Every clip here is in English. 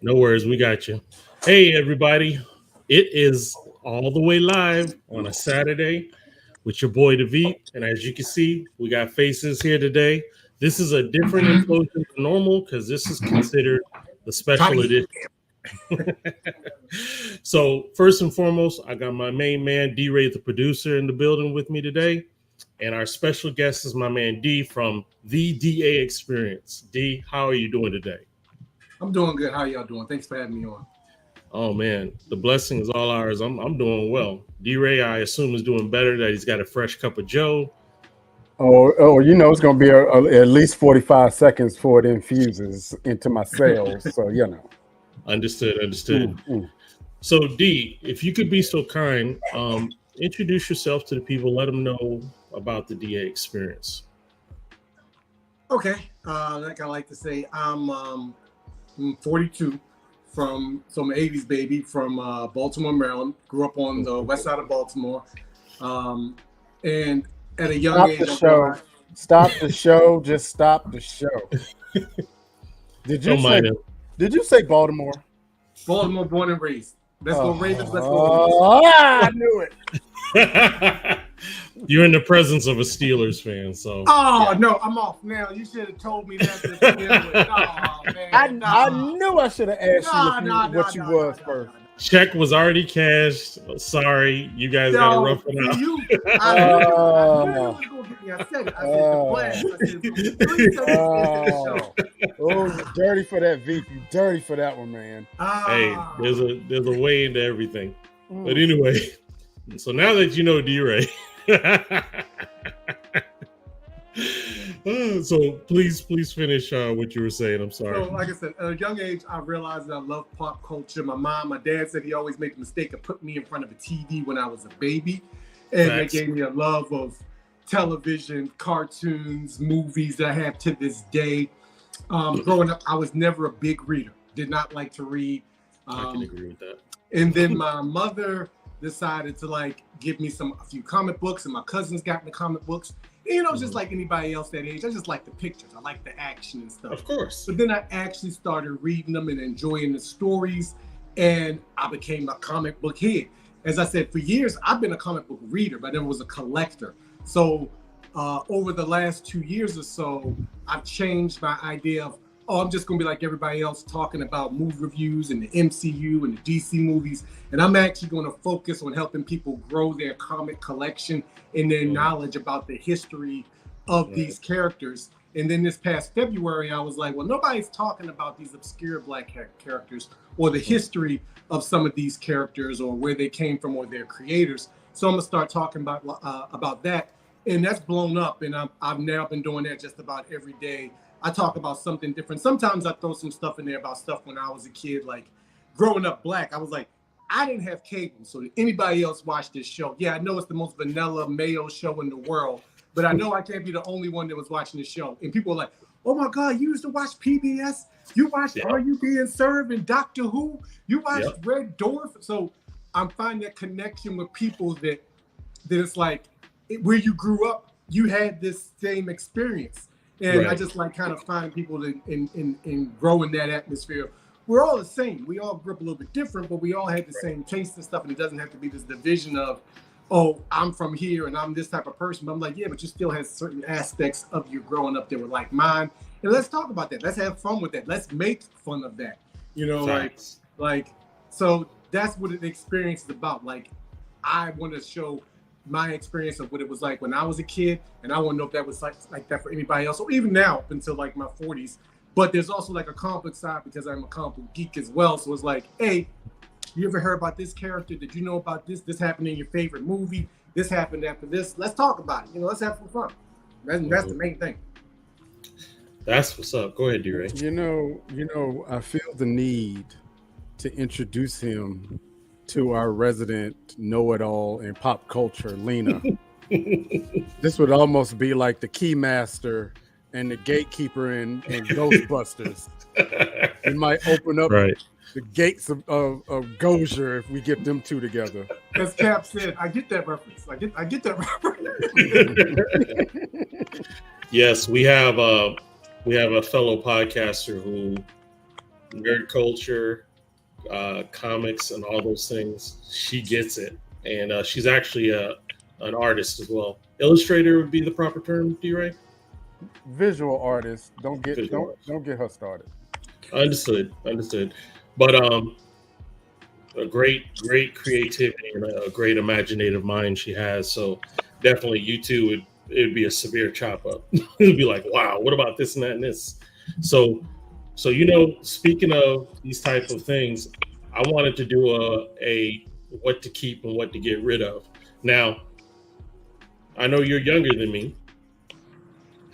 No worries, we got you. Hey, everybody. It is all the way live on a Saturday with your boy, David. And as you can see, we got faces here today. This is a different implosion than normal because this is considered the special edition. So, first and foremost, I got my main man, D Ray, the producer, in the building with me today. And our special guest is my man, D from the DA Experience. D, how are you doing today? I'm doing good. How y'all doing? Thanks for having me on. Oh man, the blessing is all ours. I'm doing well. D Ray, I assume, is doing better. That he's got a fresh cup of Joe. It's going to be at least 45 seconds before it infuses into my cells. So Understood. So D, if you could be so kind, introduce yourself to the people. Let them know about the DA Experience. Okay, like I like to say, I'm 42. I'm an 80s baby from Baltimore, Maryland. Grew up on the west side of Baltimore. And at a young age... Stop the show. Just stop the show. Did you say Baltimore? Baltimore, born and raised. Let's go Ravens. Let's go. I knew it. You're in the presence of a Steelers fan, so. No, I'm off now. You should have told me that to begin with. Oh, man. I knew I should have asked you what you was first. Check was already cashed. Sorry, you guys got to rough it out. I said it. I said, you're dirty for that, V. You dirty for that one, man. Hey, there's a way into everything. But anyway, so now that you know D-Ray, so please finish what you were saying. I'm sorry. So, like I said, at a young age, I realized that I love pop culture. My dad said he always made the mistake of putting me in front of a TV when I was a baby, and that gave me a love of television, cartoons, movies that I have to this day. Growing up, I was never a big reader. Did not like to read. I can agree with that. And then my mother decided to give me a few comic books, and my cousins got into comic books. And, just like anybody else that age, I just like the pictures. I like the action and stuff. Of course. But then I actually started reading them and enjoying the stories, and I became a comic book head. As I said, for years, I've been a comic book reader, but I never was a collector. So over the last 2 years or so, I've changed my idea of, I'm just going to be like everybody else talking about movie reviews and the MCU and the DC movies. And I'm actually going to focus on helping people grow their comic collection and their knowledge about the history of these characters. And then this past February, I was like, well, nobody's talking about these obscure Black characters or the history of some of these characters or where they came from or their creators. So I'm going to start talking about that. And that's blown up. And I've now been doing that just about every day. I talk about something different. Sometimes I throw some stuff in there about stuff when I was a kid, like growing up Black. I was like, I didn't have cable, so did anybody else watch this show? Yeah, I know it's the most vanilla male show in the world, but I know I can't be the only one that was watching the show. And people are like, oh my God, you used to watch PBS? You watched Are You Being Served and Doctor Who? You watched Red Dwarf? So I'm finding that connection with people that it's like where you grew up, you had this same experience. And I just kind of find people in grow in that atmosphere. We're all the same. We all grew up a little bit different, but we all had the same taste and stuff. And it doesn't have to be this division of, I'm from here and I'm this type of person. But I'm like, yeah, but you still have certain aspects of you growing up that were like mine. And let's talk about that. Let's have fun with that. Let's make fun of that. So that's what the experience is about. Like, I want to show my experience of what it was like when I was a kid, and I want to know if that was like that for anybody else, or even now up until my 40s. But there's also a comic book side because I'm a comic book geek as well. So it's like, hey, you ever heard about this character? Did you know about this? This happened in your favorite movie. This happened after this. Let's talk about it. Let's have some fun. That's the main thing. That's what's up. Go ahead, D-Ray. I feel the need to introduce him to our resident know-it-all in pop culture, Lena. This would almost be like the keymaster and the gatekeeper in Ghostbusters. It might open up the gates of Gozer if we get them two together. As Cap said, I get that reference. I get that reference. Yes, we have a fellow podcaster who nerd culture, comics, and all those things. She gets it, and she's actually an artist as well. Illustrator would be the proper term, D-Ray? Visual artist. Don't get her started. Understood. But a great creativity and a great imaginative mind she has. So definitely you two it'd be a severe chop up. It'd be like, wow, what about this and that and this? So speaking of these type of things, I wanted to do a what to keep and what to get rid of. Now, I know you're younger than me.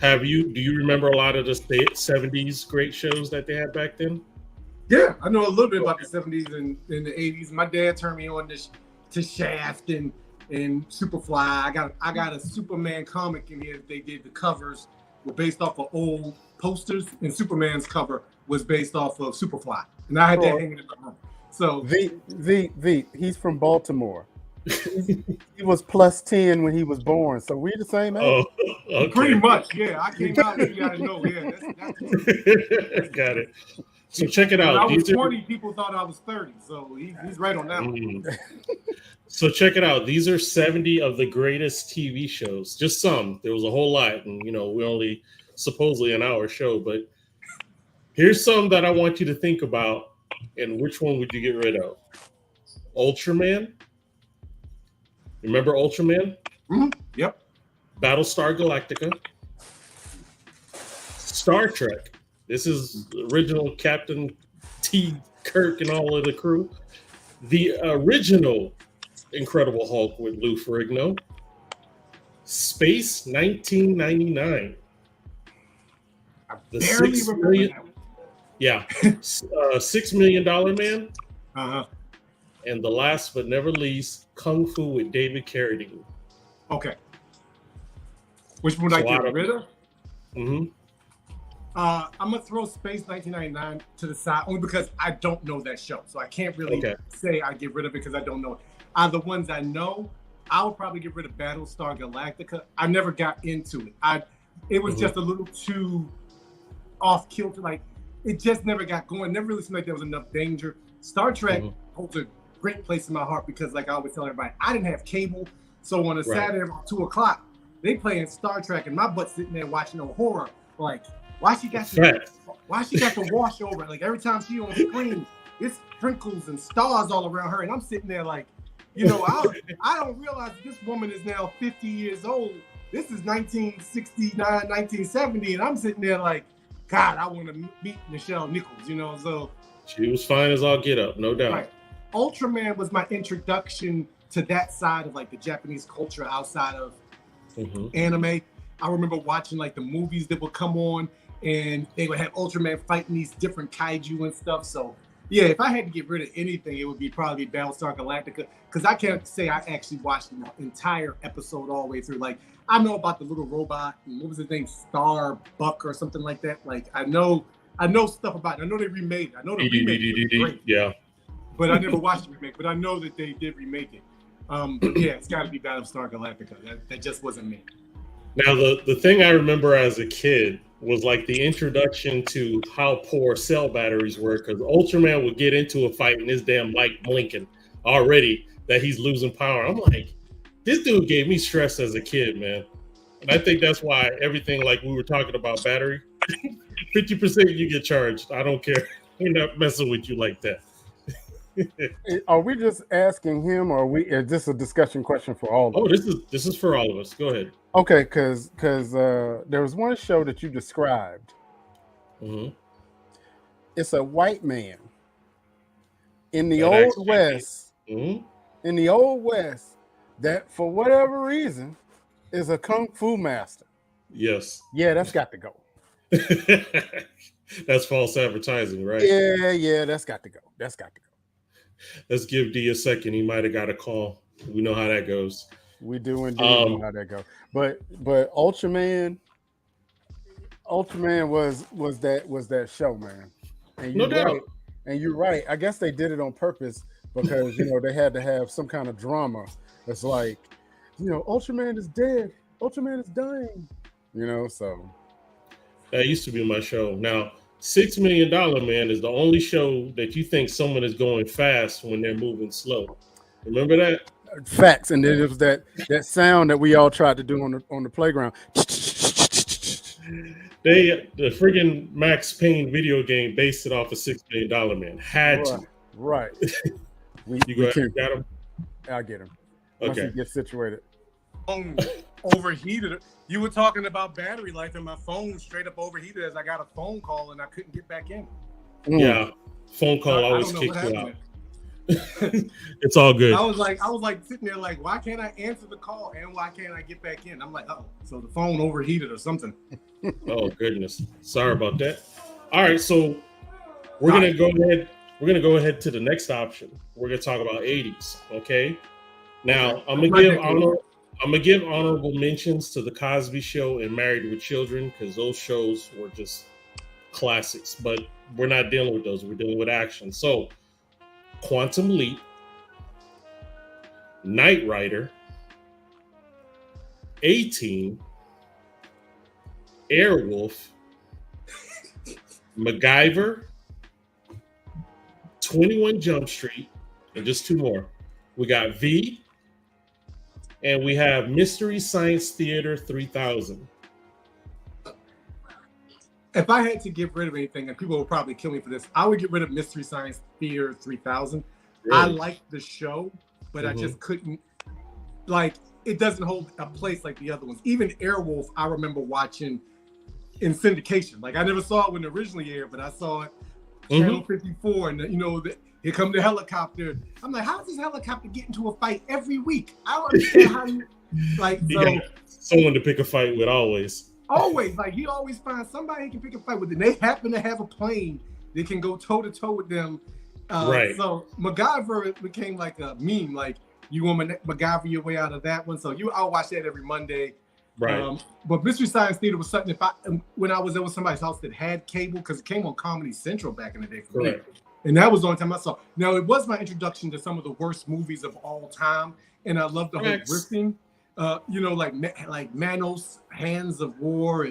Do you remember a lot of the 70s great shows that they had back then? Yeah, I know a little bit about the 70s and the 80s. My dad turned me on to Shaft and Superfly. I got a Superman comic in here that they did. The covers were based off of old posters, and Superman's cover was based off of Superfly. And I had that hanging in my room. So he's from Baltimore. He was plus 10 when he was born, so we the same age. Oh, okay. Pretty much, yeah. I came out and you gotta know, yeah. That's got it. So check it out. When I was 20, people thought I was 30, so he's right on that one. So check it out. These are 70 of the greatest TV shows. Just some. There was a whole lot, and we're only supposedly an hour show, but here's some that I want you to think about, and which one would you get rid of? Ultraman. Remember Ultraman? Mm-hmm. Yep. Battlestar Galactica. Star Trek. This is the original Captain T. Kirk and all of the crew. The original Incredible Hulk with Lou Ferrigno. Space 1999. The $6 million. Yeah. $6 Million Man. Uh-huh. And the last but never least, Kung Fu with David Carradine. Okay. Which one would I get rid of? Mm-hmm. I'm gonna throw Space 1999 to the side only because I don't know that show, so I can't really say I get rid of it because I don't know it. The ones I know, I would probably get rid of Battlestar Galactica. I never got into it. It was just a little too off kilter. Like it just never got going. Never really seemed like there was enough danger. Star Trek holds a great place in my heart because, like I always tell everybody, I didn't have cable, so on a Saturday around 2:00, they playing Star Trek, and my butt sitting there watching a horror. Like, why she got the wash over? Like every time she on screen, it's sprinkles and stars all around her, and I'm sitting there like, I don't realize this woman is now 50 years old. This is 1969, 1970, and I'm sitting there like, God, I want to meet Nichelle Nichols, So she was fine as all get up, no doubt. Right. Ultraman was my introduction to that side of like the Japanese culture outside of anime. I remember watching like the movies that would come on and they would have Ultraman fighting these different kaiju and stuff. So yeah, if I had to get rid of anything, it would be probably Battlestar Galactica because I can't say I actually watched the entire episode all the way through. Like I know about the little robot and what was his name, Starbuck or something like that. Like I know stuff about it. I know they remade it. I know the remake was great. Yeah. But I never watched the remake. But I know that they did remake it. But yeah, it's got to be Battlestar Galactica. That just wasn't me. Now, the thing I remember as a kid was like the introduction to how poor cell batteries were because Ultraman would get into a fight and his damn light blinking already that he's losing power. I'm like, this dude gave me stress as a kid, man. And I think that's why everything like we were talking about battery, 50% you get charged. I don't care. We're not messing with you like that. Are we just asking him, or is this a discussion question for all of us? Oh, this is for all of us. Go ahead. Okay, because there was one show that you described. Mm-hmm. It's a white man in the Old West. Mm-hmm. In the Old West, that for whatever reason is a kung fu master. Yes. Yeah, that's got to go. That's false advertising, right? Yeah, that's got to go. That's got to go. Let's give D a second. He might have got a call. We know how that goes. We do indeed know how that goes. But Ultraman was that show, man. And no doubt. Right. And you're right. I guess they did it on purpose because they had to have some kind of drama. It's like, Ultraman is dead. Ultraman is dying. So that used to be my show. Now, $6 Million Man is the only show that you think someone is going fast when they're moving slow. Remember that? Facts. And then it was that sound that we all tried to do on the playground. The friggin' Max Payne video game based it off of $6 Million Man. Had to. Right. You got him? I'll get him. Once he gets situated. Phone overheated. You were talking about battery life, and my phone straight up overheated as I got a phone call and I couldn't get back in. Yeah, phone call always kicks you out. It's all good. I was like sitting there like, why can't I answer the call and why can't I get back in? I'm like, oh, so the phone overheated or something. Oh goodness, sorry about that. All right, so we're gonna go ahead. We're gonna go ahead to the next option. We're gonna talk about 80s. Okay. Now I'm gonna give honorable mentions to The Cosby Show and Married with Children because those shows were just classics. But we're not dealing with those. We're dealing with action. So, Quantum Leap, Knight Rider, A-Team, Airwolf, MacGyver, 21 Jump Street, and just two more. We got V, and we have Mystery Science Theater 3000. If I had to get rid of anything, and people will probably kill me for this, I would get rid of Mystery Science Theater 3000. Really? I liked the show, but I just couldn't, like, it doesn't hold a place like the other ones. Even Airwolf, I remember watching in syndication. Like, I never saw it when it originally aired, but I saw it Channel 54, and, you know, here come the helicopter. I'm like, how does this helicopter get into a fight every week? I don't understand how you, like, so. Someone to pick a fight with always. Always, like, he always finds somebody he can pick a fight with, and they happen to have a plane that can go toe-to-toe with them. Right. So MacGyver became like a meme, like, you want MacGyver your way out of that one. So I'll watch that every Monday. Right. But Mystery Science Theater was something, when I was there with somebody's house that had cable, because it came on Comedy Central back in the day for me. And that was the only time I saw. Now, it was my introduction to some of the worst movies of all time, and I loved the whole riffing. You know, like Manos, Hands of War,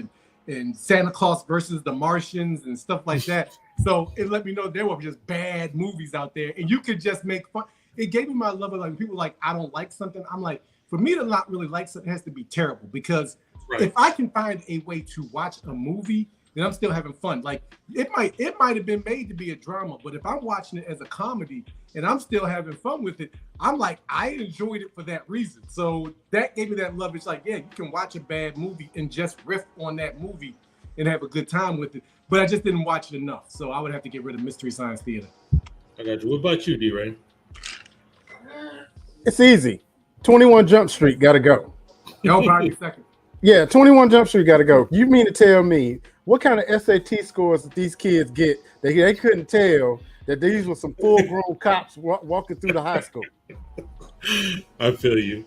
and Santa Claus versus the Martians and stuff like that. So it let me know there were just bad movies out there, and you could just make fun. It gave me my love of, like, people like, I don't like something. I'm like, for me to not really like something, it has to be terrible, because if I can find a way to watch a movie, then I'm still having fun. Like, it might have been made to be a drama, but if I'm watching it as a comedy and I'm still having fun with it, I'm like, I enjoyed it for that reason. So that gave me that love. It's like, yeah, you can watch a bad movie and just riff on that movie and have a good time with it. But I just didn't watch it enough. So I would have to get rid of Mystery Science Theater. I got you. What about you, D-Ray? It's easy. 21 Jump Street, gotta go. No, probably second. Yeah, 21 Jump Street, gotta go. You mean to tell me what kind of SAT scores that these kids get? They couldn't tell that these were some full-grown cops walking through the high school. I feel you.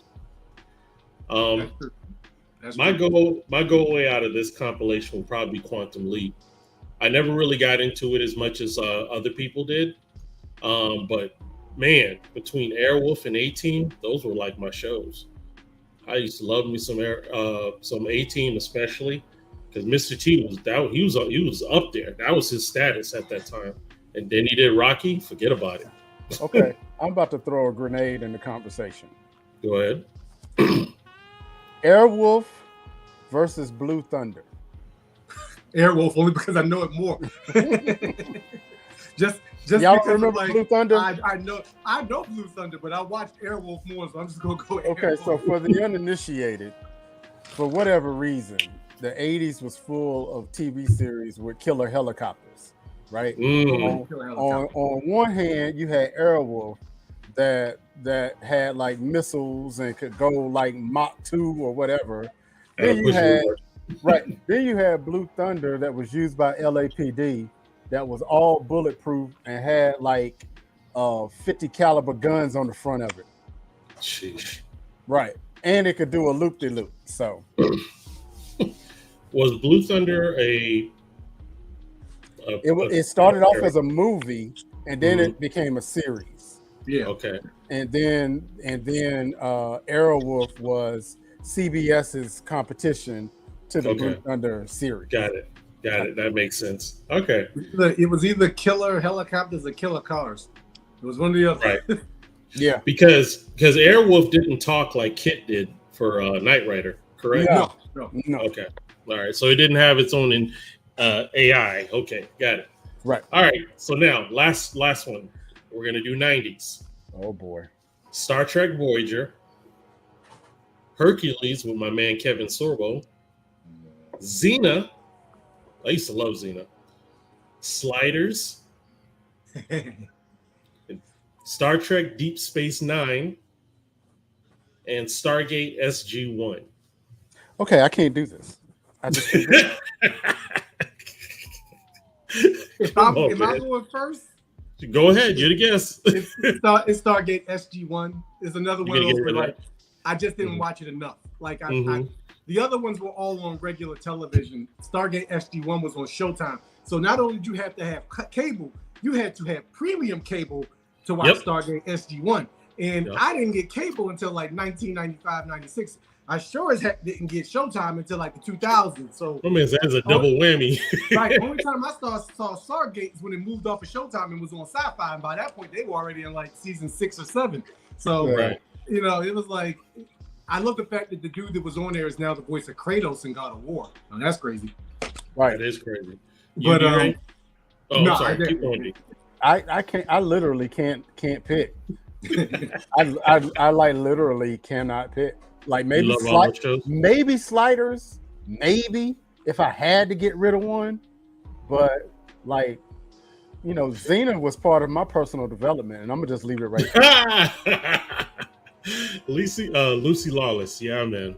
My goal way out of this compilation will probably be Quantum Leap. I never really got into it as much as other people did, but man, between Airwolf and A-Team, those were like my shows. I used to love me some A-Team, especially because Mr. T he was up there. That was his status at that time. And then he did Rocky. Forget about it. Okay, I'm about to throw a grenade in the conversation. Go ahead. Airwolf versus Blue Thunder. Airwolf, only because I know it more. just y'all because remember like, Blue Thunder? I know Blue Thunder, but I watched Airwolf more, so I'm just gonna go. Okay, Airwolf. so for the uninitiated, for whatever reason, the 80s was full of TV series with killer helicopters, right? On one hand, you had Airwolf that had like missiles and could go like Mach 2 or whatever. Then you had Blue Thunder that was used by LAPD that was all bulletproof and had like 50 caliber guns on the front of it. Sheesh. Right. And it could do a loop-de-loop. So was Blue Thunder it started off as a movie and then it became a series. Yeah. Okay. And then Airwolf was CBS's competition to the Blue Thunder series. Got it. Got it. That makes sense. Okay. It was either killer helicopters or killer cars. It was one of the other. Right. Yeah. Because Airwolf didn't talk like Kit did for Knight Rider, correct? No. No. Okay. All right. So it didn't have its own AI. Okay. Got it. Right. All right. So now, last one. We're going to do 90s. Oh, boy. Star Trek Voyager. Hercules with my man Kevin Sorbo. Xena. I used to love Xena. Sliders. Star Trek Deep Space Nine. And Stargate SG-1. Okay, I can't do this. I just can't do it. Am I going first? Go ahead, you're the guest. It's Stargate SG-1. It's another one of those where, like, I just didn't watch it enough. Like, the other ones were all on regular television. Stargate SG-1 was on Showtime. So not only did you have to have cable, you had to have premium cable to watch Stargate SG-1. And I didn't get cable until like 1995, 96. I sure as heck didn't get Showtime until like the 2000s. So that's a double whammy. Right. Only time I saw Stargate is when it moved off of Showtime and was on Sci-Fi. And by that point, they were already in like season 6 or 7. So, you know, it was like, I love the fact that the dude that was on there is now the voice of Kratos in God of War. Oh, that's crazy. Right. That is crazy. But no, sorry. Keep going. I can't. I literally can't pick. I like literally cannot pick. Like maybe maybe sliders, maybe if I had to get rid of one, but like, you know, Xena was part of my personal development, and I'm gonna just leave it right there. Lucy Lawless, yeah, man.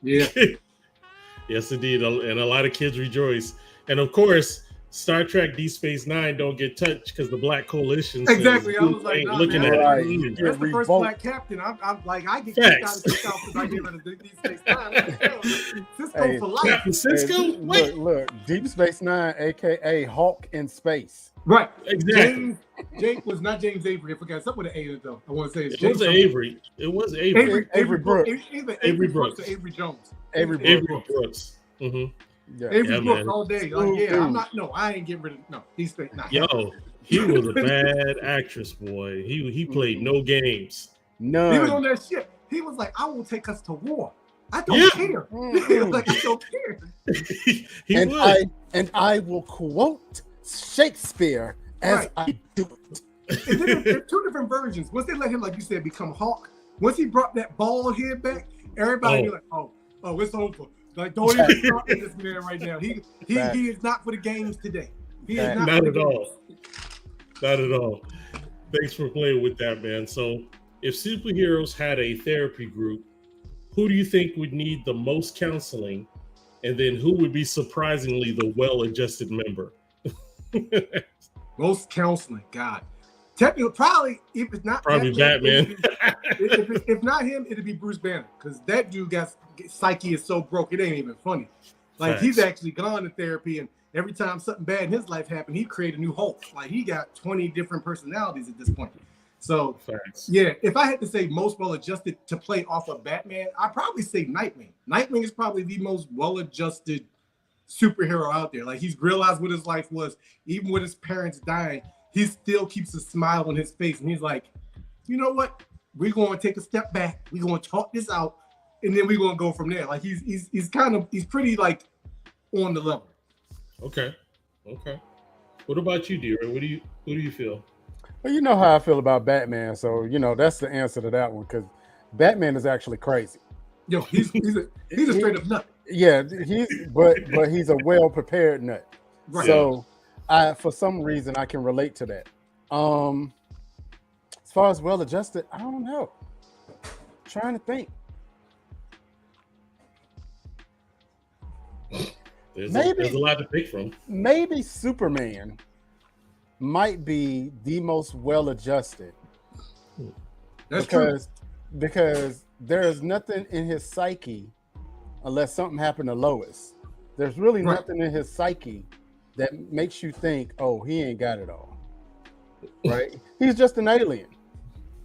Yeah. Yes, indeed, and a lot of kids rejoice, and of course, Star Trek Deep Space Nine don't get touched because the Black Coalition exactly. I was like, looking at it. That's the first black captain. I'm like, I get kicked out because I get rid of Deep Space Nine. Cisco for life. Captain Cisco. Look, Deep Space Nine, aka Hawk in space. Right. Exactly. James was not James Avery. I forgot something with an A in it though. I want to say it was Avery. It was Avery. Avery Brooks. Either Avery Brooks or Avery Jones. Avery Brooks. Mm-hmm. Yeah. Avery Brooks all day. Like, I'm not. No, I ain't getting rid of. He's not. Yo, he was a bad actress, boy. He played no games. None. He was on that ship. He was like, "I will take us to war. I don't care." Like, I don't care. I will quote Shakespeare as I do it. And then there's two different versions. Once they let him, like you said, become Hawk. Once he brought that bald head back, everybody be like, "Oh, it's over." Like, don't even start with this man right now. He is not for the games today. He is not at all. Not at all. Thanks for playing with that, man. So, if superheroes had a therapy group, who do you think would need the most counseling, and then who would be surprisingly the well-adjusted member? Most counseling, God. Technically, probably if it's not Batman. If not him, it'd be Bruce Banner because that dude got psyche is so broke it ain't even funny. Like He's actually gone to therapy, and every time something bad in his life happened, he created a new Hulk. Like he got 20 different personalities at this point. So yeah, if I had to say most well-adjusted to play off of Batman, I'd probably say Nightwing. Nightwing is probably the most well-adjusted superhero out there. Like he's realized what his life was, even with his parents dying. He still keeps a smile on his face, and he's like, you know what? We're going to take a step back. We're going to talk this out, and then we're going to go from there. Like he's pretty like on the level. Okay. What about you, Deera? Who do you feel? Well, you know how I feel about Batman, so you know that's the answer to that one because Batman is actually crazy. Yo, he's a straight up nut. Yeah, but he's a well prepared nut. Right. So. For some reason, I can relate to that. As far as well-adjusted, I don't know. Trying to think. There's a lot to pick from. Maybe Superman might be the most well-adjusted. That's true. Because there's nothing in his psyche, unless something happened to Lois. There's really nothing in his psyche that makes you think, oh, he ain't got it all, right? He's just an alien,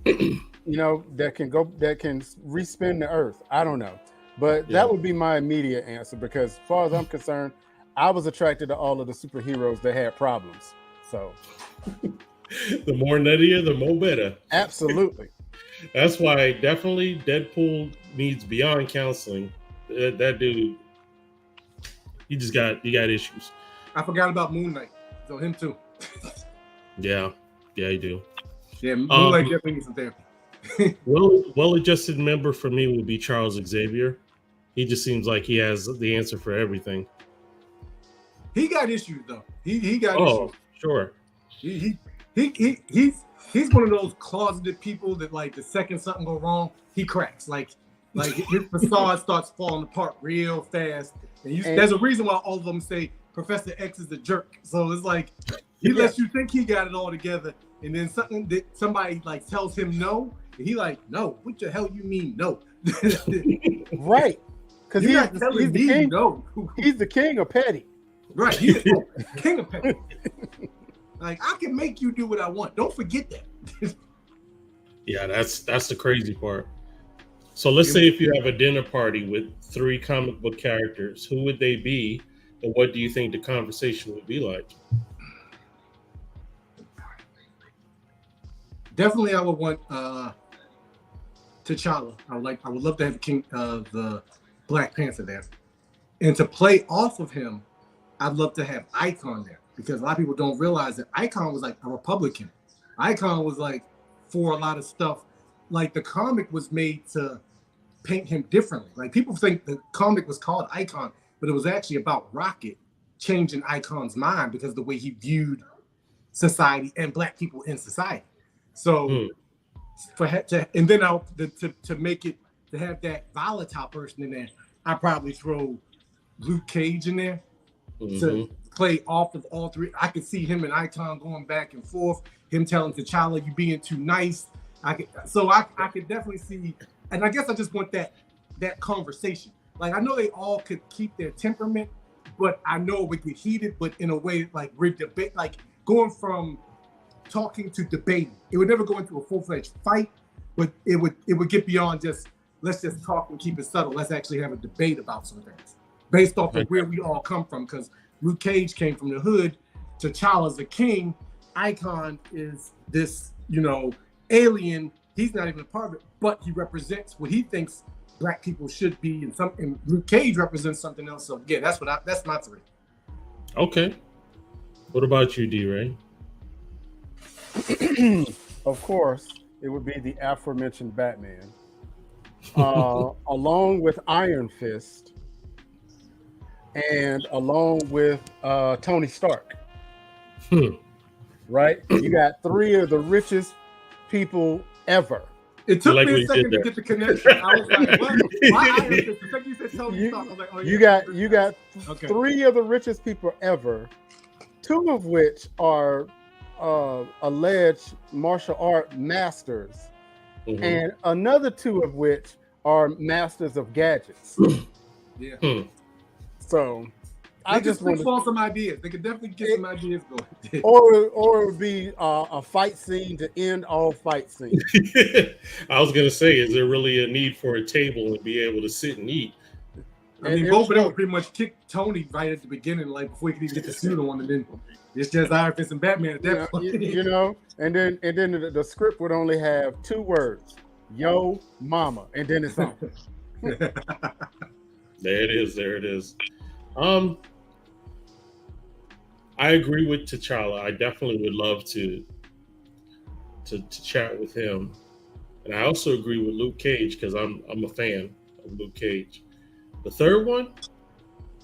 you know, that can respin the earth. I don't know. But that would be my immediate answer because, as far as I'm concerned, I was attracted to all of the superheroes that had problems. So, the more nuttier, the more better. Absolutely. That's why definitely Deadpool needs beyond counseling. That dude, you got issues. I forgot about Moon Knight. So him too. Yeah, you do. Yeah, Moon Knight definitely needs some therapy. Well-adjusted member for me would be Charles Xavier. He just seems like he has the answer for everything. He got issues though. He got issues. Oh, sure. He's one of those closeted people that like the second something go wrong, he cracks. Like his facade starts falling apart real fast. And there's a reason why all of them say Professor X is a jerk. So it's like he lets you think he got it all together, and then somebody like tells him no, and he like, no, what the hell you mean no? Right. Because he's the king. No. He's the king of petty. Right. He's the king of petty. Like, I can make you do what I want. Don't forget that. Yeah, that's the crazy part. So let's say if you have a dinner party with 3 comic book characters, who would they be, and what do you think the conversation would be like? Definitely, I would want T'Challa. I would love to have the Black Panther there, and to play off of him, I'd love to have Icon there because a lot of people don't realize that Icon was like a Republican. Icon was like for a lot of stuff. Like the comic was made to paint him differently. Like people think the comic was called Icon, but it was actually about Rocket changing Icon's mind because of the way he viewed society and Black people in society. So to make it, to have that volatile person in there, I'd probably throw Luke Cage in there to play off of all 3. I could see him and Icon going back and forth, him telling T'Challa, you being too nice. I could definitely see, and I guess I just want that conversation. Like I know they all could keep their temperament, but I know it would get heated, but in a way like we're debate, like going from talking to debating. It would never go into a full-fledged fight, but it would get beyond just let's just talk and keep it subtle. Let's actually have a debate about some things based off of where we all come from. Because Luke Cage came from the hood, T'Challa's a king, Icon is this, alien. He's not even a part of it, but he represents what he thinks Black people should be, and Luke Cage represents something else. So yeah, that's my 3. Okay. What about you, D-Ray? Of course, it would be the aforementioned Batman, along with Iron Fist, and along with Tony Stark. Right? You got 3 of the richest people ever. It took me a second to get the connection. I was like, what? Why Iron Fist? The second you said Tony Stark, I was like, oh yeah. You got 3 of the richest people ever, 2 of which are alleged martial art masters, and another 2 of which are masters of gadgets. Yeah. So I just want to some ideas. They could definitely get some ideas going. or it would be a fight scene to end all fight scenes. I was gonna say, is there really a need for a table and be able to sit and eat? I mean, both of them pretty much kicked Tony right at the beginning, like before he could even get the suit on, and then it's just Iron Fist and Batman at that point. And then the script would only have 2 words: "Yo, mama," and then it's on. There it is. I agree with T'Challa. I definitely would love to chat with him, and I also agree with Luke Cage because I'm a fan of Luke Cage. The third one,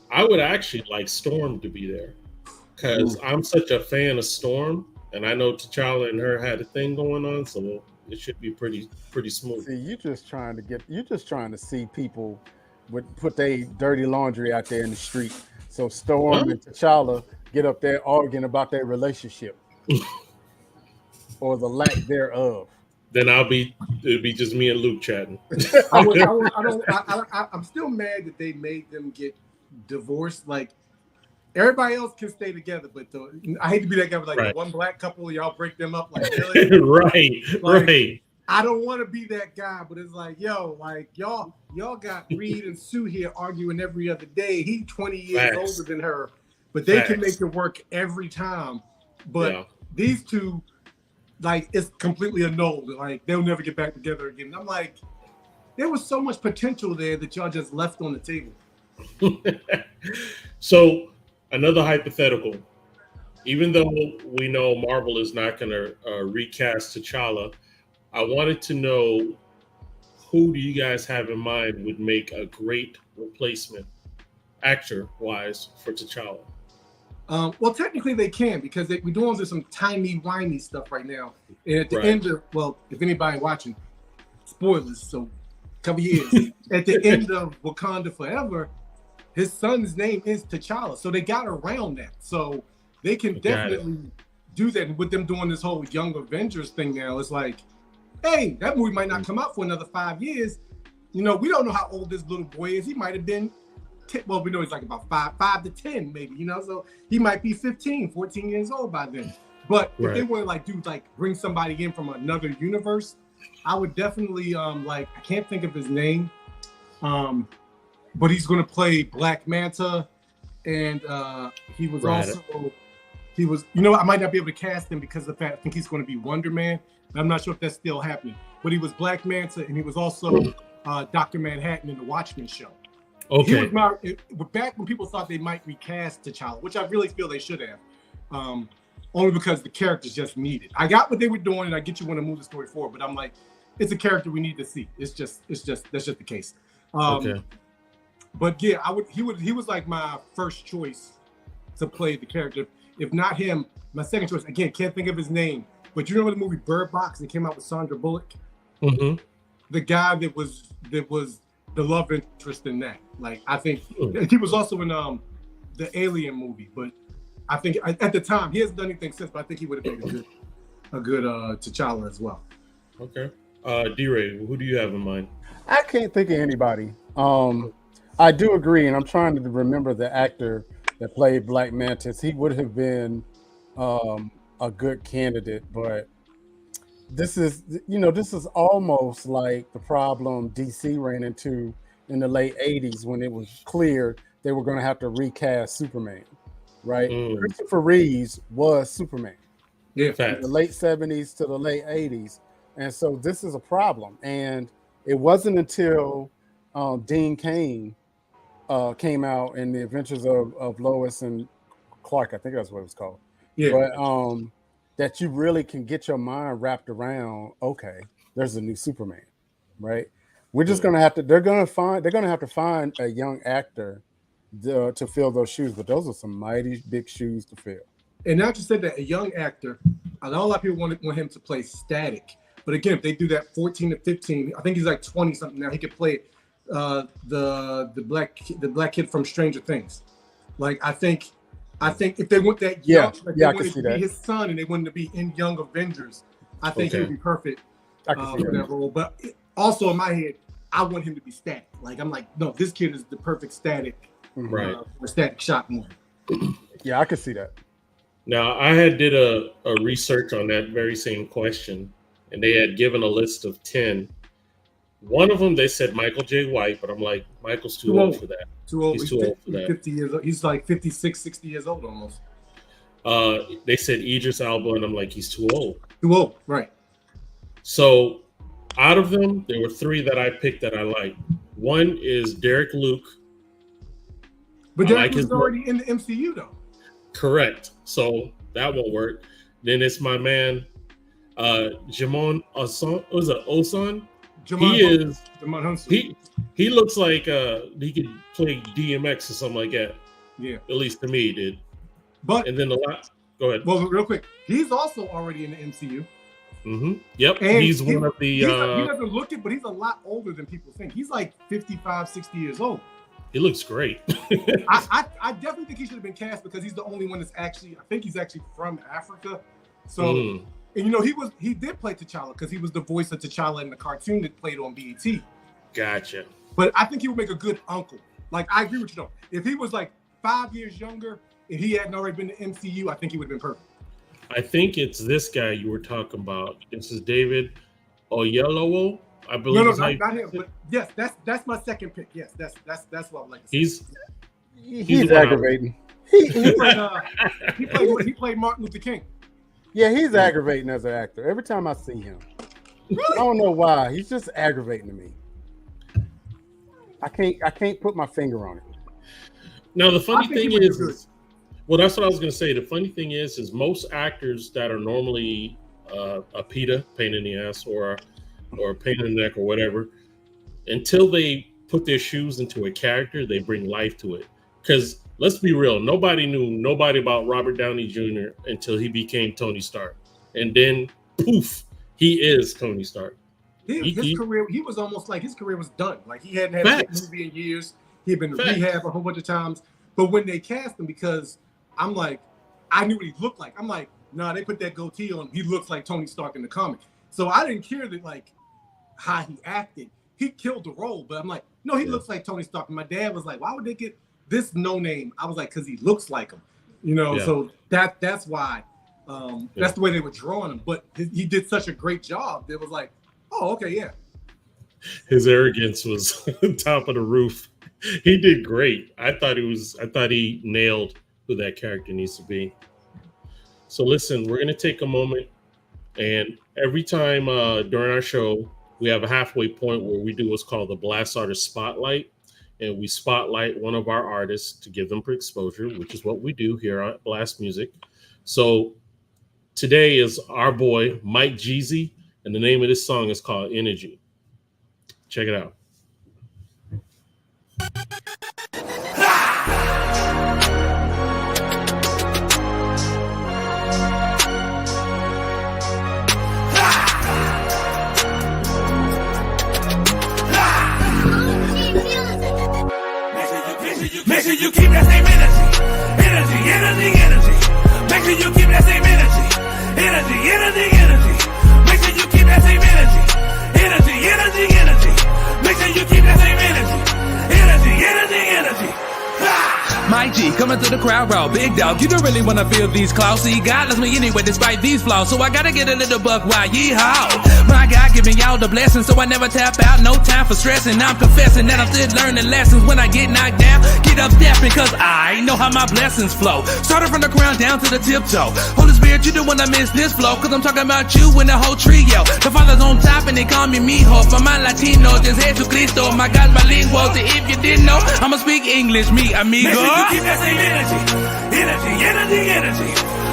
I would actually like Storm to be there because I'm such a fan of Storm, and I know T'Challa and her had a thing going on, so it should be pretty smooth. See, you're just trying to see people put their dirty laundry out there in the street. So Storm and T'Challa get up there arguing about their relationship or the lack thereof. Then it'll be just me and Luke chatting. I'm still mad that they made them get divorced. Like everybody else can stay together, but I hate to be that guy. But like one Black couple, y'all break them up. Like really? right. I don't want to be that guy, but it's like, yo, like y'all got Reed and Sue here arguing every other day. He 20 years older than her, but they can make it work every time. But these two, like, it's completely annulled. Like, they'll never get back together again. And I'm like, there was so much potential there that y'all just left on the table. So, another hypothetical. Even though we know Marvel is not going to recast T'Challa, I wanted to know, who do you guys have in mind would make a great replacement, actor-wise, for T'Challa? Well, technically they can, because we're doing some timey-wimey stuff right now. And at the end of, well, if anybody watching, spoilers, so a couple years, at the end of Wakanda Forever, his son's name is T'Challa. So they got around that. So they can definitely do that. And with them doing this whole Young Avengers thing now, it's like, hey, that movie might not come out for another 5 years. You know, we don't know how old this little boy is. He might have been, well, we know he's like about 5 to 10 maybe, you know, so he might be 15, 14 years old by then. But if they want to like bring somebody in from another universe, I would definitely I can't think of his name, but he's going to play Black Manta, and he was I might not be able to cast him because of the fact I think he's going to be Wonder Man. I'm not sure if that's still happening, but he was Black Manta, and he was also Dr. Manhattan in the Watchmen show. Okay. He was back when people thought they might recast T'Challa, which I really feel they should have, only because the character's just needed. I got what they were doing, and I get you want to move the story forward, but I'm like, it's a character we need to see. That's just the case. But yeah, he was like my first choice to play the character. If not him, my second choice, again, can't think of his name. But you remember the movie Bird Box that came out with Sandra Bullock? Mm-hmm. The guy that was the love interest in that. Like, I think he was also in the Alien movie. But I think at the time, he hasn't done anything since. But I think he would have made a good T'Challa as well. Okay, D-Ray, who do you have in mind? I can't think of anybody. I do agree, and I'm trying to remember the actor that played Black Mantis. He would have been a good candidate, but this is almost like the problem DC ran into in the late 80s when it was clear they were going to have to recast Superman, right? Christopher Reeves was Superman in the late 70s to the late 80s, and so this is a problem. And it wasn't until Dean Cain came out in the Adventures of Lois and Clark, I think that's what it was called. But that you really can get your mind wrapped around, okay, there's a new Superman, right? We're just gonna have to, they're gonna have to find a young actor to fill those shoes, but those are some mighty big shoes to fill. And now you said that a young actor, I know a lot of people want him to play Static, but again, if they do that 14 to 15, I think he's like 20 something now, he could play the black kid from Stranger Things. Like, I think if they want that young, they wanted to be his son and they wanted to be in Young Avengers, I think he would be perfect for that role. But also in my head, I want him to be Static. Like, I'm like, no, this kid is the perfect Static, or Static Shock movie. Yeah, I could see that. Now, I had did a research on that very same question, and they had given a list of 10. One of them, they said Michael J. White, but I'm like, Michael's too old for that. Too old. He's too old for that. 50 years old. He's like 56, 60 years old almost. They said Idris Elba, and I'm like, he's too old. Too old, right. So out of them, there were 3 that I picked that I liked. One is Derek Luke. But Derek Luke's already in the MCU, though. Correct. So that won't work. Then it's my man, Jamon Oson. Was it Oson? He looks like he could play DMX or something like that. Yeah. At least to me, he did. But and then go ahead. Well, real quick, he's also already in the MCU. Mm-hmm. Yep. And he's one of the. He doesn't look it, but he's a lot older than people think. He's like 55, 60 years old. He looks great. I definitely think he should have been cast because he's the only one that's actually. I think he's actually from Africa. So. And you know, he did play T'Challa because he was the voice of T'Challa in the cartoon that played on BET. Gotcha. But I think he would make a good uncle. Like, I agree with you though. If he was like 5 years younger and he hadn't already been to MCU, I think he would have been perfect. I think it's this guy you were talking about. This is David Oyelowo, I believe. No, is how not you- him. But yes, that's my second pick. Yes, that's what I would like to say. He's the one aggravating. He played Martin Luther King. Yeah, he's aggravating as an actor. Every time I see him, I don't know why. He's just aggravating to me. I can't put my finger on it. Now the funny I think thing he would do is, well, that's what I was going to say. The funny thing is most actors that are normally a PETA, pain in the ass, or a pain in the neck, or whatever, until they put their shoes into a character, they bring life to it. Because let's be real, nobody knew about Robert Downey Jr. until he became Tony Stark, and then poof, he is Tony Stark. His career, he was almost like his career was done. Like he hadn't had a good movie in years. He had been to rehab a whole bunch of times. But when they cast him, because I'm like, I knew what he looked like. I'm like, nah, they put that goatee on him. He looks like Tony Stark in the comic. So I didn't care that like how he acted. He killed the role, but I'm like, no, he looks like Tony Stark. And my dad was like, why would they get this no name? I was like, because he looks like him, you know. So that's why that's the way they were drawing him. But he did such a great job. It was like, oh, okay, yeah. His arrogance was top of the roof. He did great. I thought he nailed who that character needs to be. So listen, we're gonna take a moment, and every time during our show, we have a halfway point where we do what's called the Blast Artist Spotlight, and we spotlight one of our artists to give them exposure, which is what we do here at Blast Music. So today is our boy Mike Jeezy, and the name of this song is called Energy. Check it out. Make sure you keep that same energy. Make sure you keep that same energy. Make sure you keep that same energy. Make sure you keep that same energy. Mike G coming through the crowd raw, big dog. You don't really wanna feel these claws. See, God loves me anyway, despite these flaws. So I gotta get a little buck wild, yeehaw. My God giving y'all the blessings, so I never tap out. No time for stressing. I'm confessing that I'm still learning lessons. When I get knocked down, get up stepping, cause I know how my blessings flow. Started from the ground down to the tiptoe. Holy Spirit, you don't wanna miss this flow, cause I'm talking about you and the whole trio. The Father's on top and they call me mijo. For my Latino, this Jesucristo. My God's bilingual, so if you didn't know, I'ma speak English, mi amigo. Make sure you keep that same energy.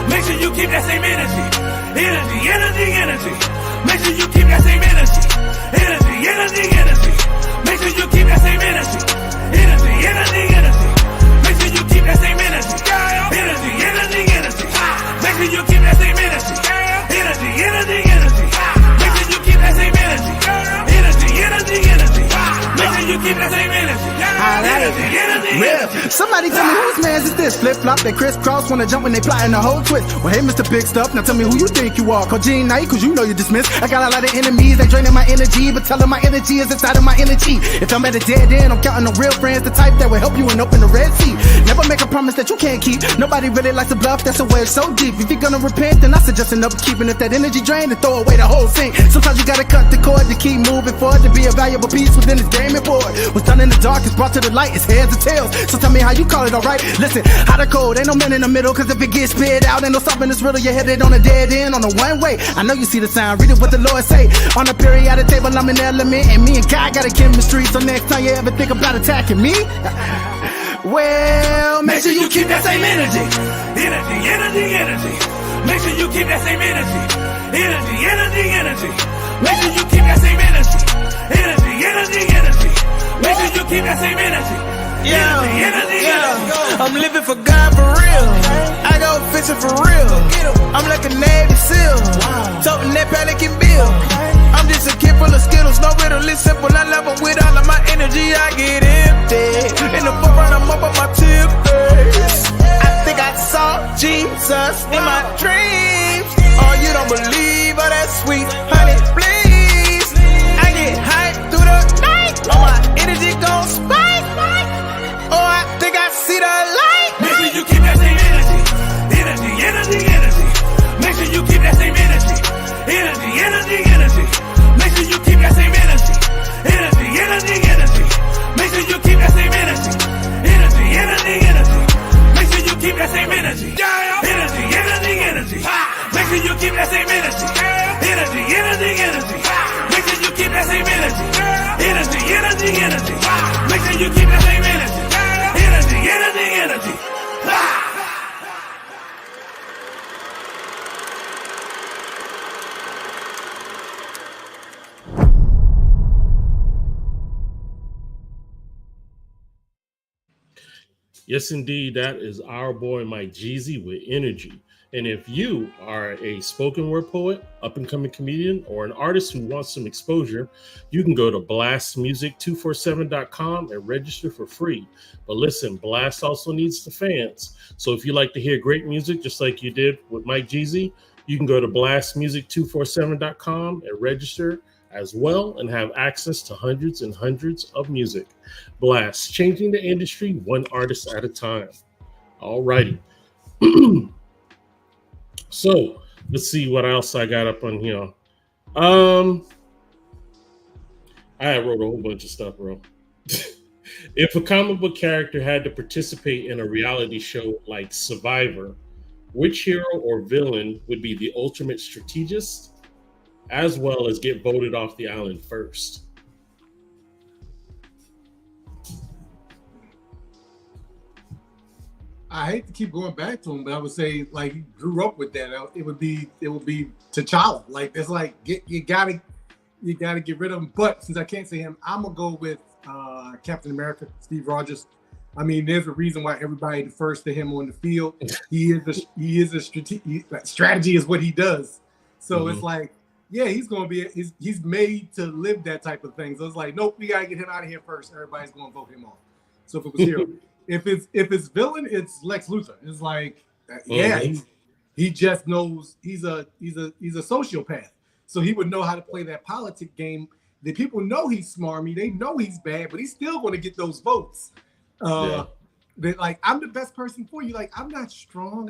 Make sure you keep that same energy. Make sure you keep that same energy. Make sure you keep that same energy. Make sure you keep that same energy. Make sure you keep that same energy. Make sure you keep that same energy. Make sure you keep that same energy. Somebody tell me whose man's is this? Flip flop, they crisscross, wanna jump when they plotting the whole twist. Well, hey, Mr. Big Stuff, now tell me who you think you are. Call Gene Knight, cause you know you're dismissed. I got a lot of enemies, they draining my energy, but telling my energy is inside of my energy. If I'm at a dead end, I'm counting on real friends, the type that will help you and open the Red Sea. Never make a promise that you can't keep. Nobody really likes to bluff, that's a word so deep. If you're gonna repent, then I suggest an upkeep. And if that energy drained, then throw away the whole thing. Sometimes you gotta cut the cord to keep moving forward, to be a valuable piece within this gaming board. What's done in the dark is brought to the light, it's heads or tails. So tell me how you call it, alright? Listen, hot or cold, ain't no man in the middle, cause if it gets spit out, ain't no stopping this riddle. You're headed on a dead end, on a one way. I know you see the sign, read it what the Lord say. On the periodic table, I'm an element, and me and God got a chemistry. So next time you ever think about attacking me, well, make sure you keep that same energy. Make sure you keep that same energy. Make sure you keep that same energy. Make sure you keep that same energy. I'm living for God for real. I go fishing for real. I'm like a Navy SEAL, toting that Pelican bill. I'm just a kid full of skittles, no riddle, it's simple. I love them with all of my energy. I get empty. In the forefront, I'm up on my tippers. I think I saw Jesus in my dreams. Oh, you don't believe? Oh, that's sweet, honey, please. I get hyped through the night. Oh, my energy gon' spike. Oh, I think I see the light. Make sure you keep that same energy. Make sure you keep that same energy. Make Yes, indeed. That is our boy Mike Jeezy with energy. And if you are a spoken word poet, up and coming comedian, or an artist who wants some exposure, you can go to blastmusic247.com and register for free. But listen, Blast also needs the fans. So if you like to hear great music, just like you did with Mike Jeezy, you can go to blastmusic247.com and register as well and have access to hundreds and hundreds of music. Blast, changing the industry one artist at a time. All righty. So let's see what else I got up on here. I wrote a whole bunch of stuff, bro. If a comic book character had to participate in a reality show like Survivor, which hero or villain would be the ultimate strategist, as well as get voted off the island first? I hate to keep going back to him, but I would say like he grew up with that. It would be T'Challa. Like it's like you gotta get rid of him. But since I can't say him, I'm gonna go with Captain America, Steve Rogers. I mean, there's a reason why everybody defers to him on the field. He is a strategy is what he does. So It's like, yeah, he's gonna be he's made to live that type of thing. So it's like, nope, we gotta get him out of here first. Everybody's gonna vote him off. So if it was hero. If it's villain, it's Lex Luthor. It's like, yeah, he just knows he's a sociopath. So he would know how to play that politic game. The people know he's smarmy. They know he's bad, but he's still going to get those votes. They're like, I'm the best person for you. Like, I'm not strong.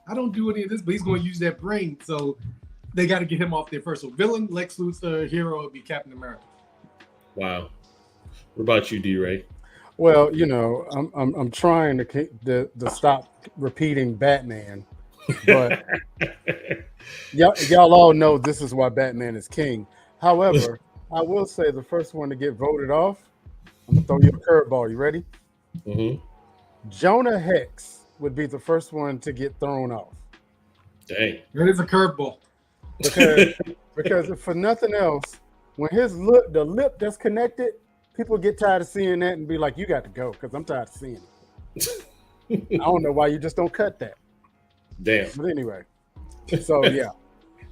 I don't do any of this, but he's going to use that brain. So they got to get him off there first. So villain, Lex Luthor, hero would be Captain America. Wow. What about you, D-Ray? Well, you know, I'm trying to stop repeating Batman, but y'all all know this is why Batman is king. However, I will say the first one to get voted off, I'm gonna throw you a curveball. You ready? Mm-hmm. Jonah Hex would be the first one to get thrown off. Dang, that is a curveball. Because if for nothing else, when the lip that's connected. People get tired of seeing that and be like, you got to go, because I'm tired of seeing it. I don't know why you just don't cut that. Damn. But anyway, so yeah.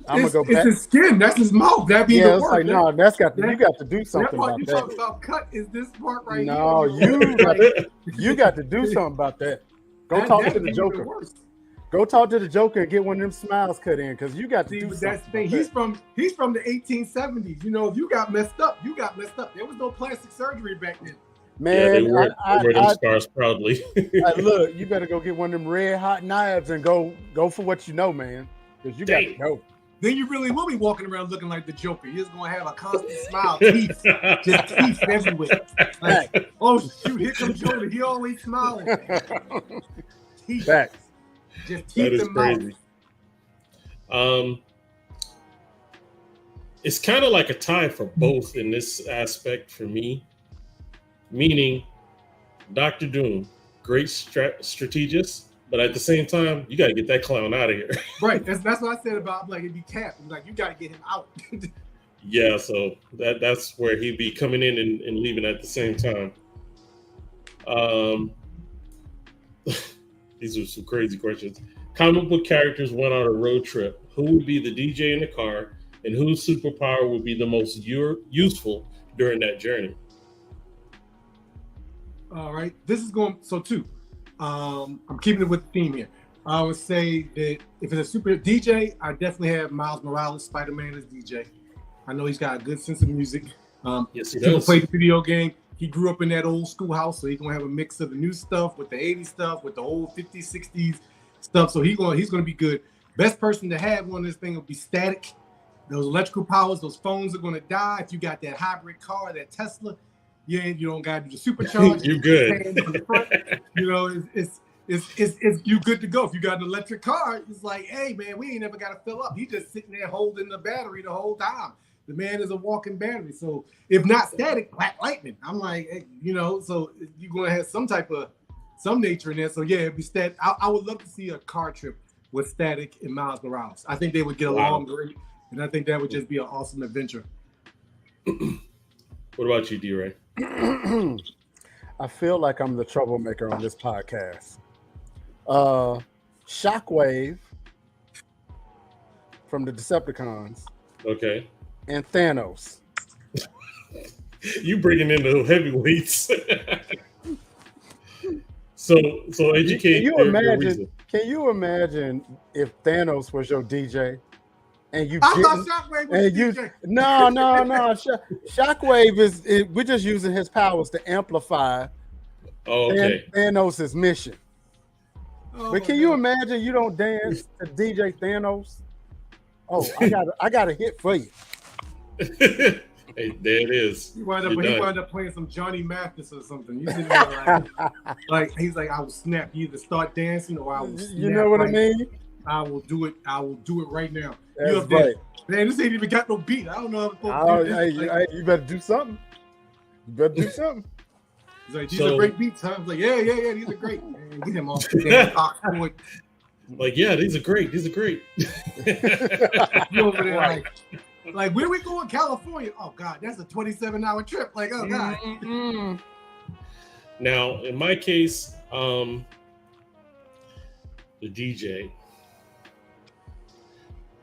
I'm going to go back. It's his skin. That's his mouth. That'd be the worst. Like, no, you got to do something about that. That part you talk about cut is this part right here. No, you got to do something about that. Go talk to the Joker. Go talk to the Joker and get one of them smiles cut in, because you got to do something. That's the thing. He's from the 1870s. You know, if you got messed up, you got messed up. There was no plastic surgery back then. Man, yeah, they wear them scars proudly. Look, you better go get one of them red hot knives and go for what you know, man, because you got to go. Then you really will be walking around looking like the Joker. You're just gonna have a constant smile, teeth everywhere. Like, oh shoot, here comes Joker. He always smiling. Teeth. Back. Just keep them crazy. It's kind of like a tie for both in this aspect for me. Meaning, Dr. Doom, great strategist, but at the same time, you got to get that clown out of here. Right. That's what I said about like it'd be Cap. Like you got to get him out. Yeah. So that's where he'd be coming in and leaving at the same time. These are some crazy questions. Comic book characters went on a road trip. Who would be the DJ in the car, and whose superpower would be the most useful during that journey? All right. This is going two. I'm keeping it with the theme here. I would say that if it's a super DJ, I definitely have Miles Morales, Spider-Man as DJ. I know he's got a good sense of music. Yes, he does. He played the video game. He grew up in that old schoolhouse, so he's gonna have a mix of the new stuff with the 80s stuff, with the old 50s, 60s stuff. So he's gonna be good. Best person to have on this thing will be Static. Those electrical powers, those phones are gonna die. If you got that hybrid car, that Tesla, you don't gotta do the supercharge. You're good. You know, it's you good to go. If you got an electric car, it's like, hey man, we ain't never gotta fill up. He just sitting there holding the battery the whole time. The man is a walking battery. So if not Static, Black Lightning. I'm like, so you're going to have some nature in there. So yeah, it'd be Static. I would love to see a car trip with Static and Miles Morales. I think they would get along great. And I think that would just be an awesome adventure. What about you, D-Ray? I feel like I'm the troublemaker on this podcast. Shockwave from the Decepticons Okay. and Thanos. You bringing in the heavyweights. so educate. Can you their imagine? reason. Can you imagine if Thanos was your DJ and you I didn't? thought Shockwave was And you DJ. no. Shockwave is we're just using his powers to amplify Oh, okay. Thanos' mission. Oh, But can my you God. imagine you don't dance to DJ Thanos? Oh, I got a hit for you. Hey, there it is. He wound You're done. up playing some Johnny Mathis or something. You sitting there like he's like, I will snap. You either start dancing or I will snap. You know what I right mean? I will do it. I will do it right now. That's You up there, right. man, this ain't even got no beat. I don't know how Oh, to do this. Like, you better do something. You better do something. he's like, these So- are great beats, huh? I was like, yeah, these are great. Man, get him off the damn Oxford. Like, yeah, these are great. These are great. You over there like, where we going? California. Oh God, that's a 27-hour trip. Like, oh God. Mm-mm. Now, in my case, the DJ.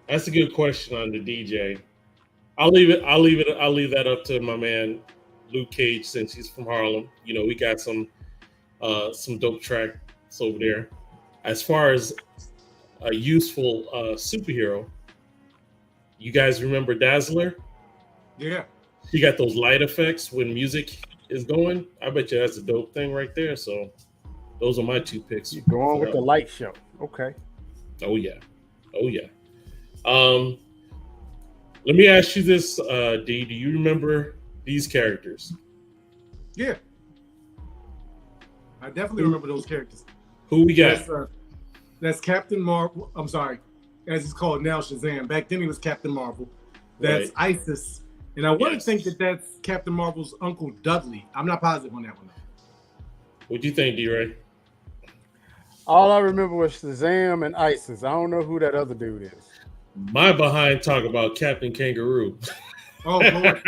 That's a good question on the DJ. I'll leave that up to my man Luke Cage, since he's from Harlem. You know, we got some dope tracks over there. As far as a useful superhero, you guys remember Dazzler? Yeah. He got those light effects when music is going. I bet you that's a dope thing right there. So those are my two picks. You go on with the light show. Okay. Oh yeah. Let me ask you this, D. Do you remember these characters? Yeah. I definitely remember those characters. Who we got? That's Captain Marvel. I'm sorry, as he's called now, Shazam. Back then he was Captain Marvel. That's Right. Isis, and I want Yes. to think that that's Captain Marvel's uncle Dudley. I'm not positive on that one. What'd you think, D-Ray? All I remember was Shazam and Isis. I don't know who that other dude is. My behind talk about Captain Kangaroo. Oh Lord,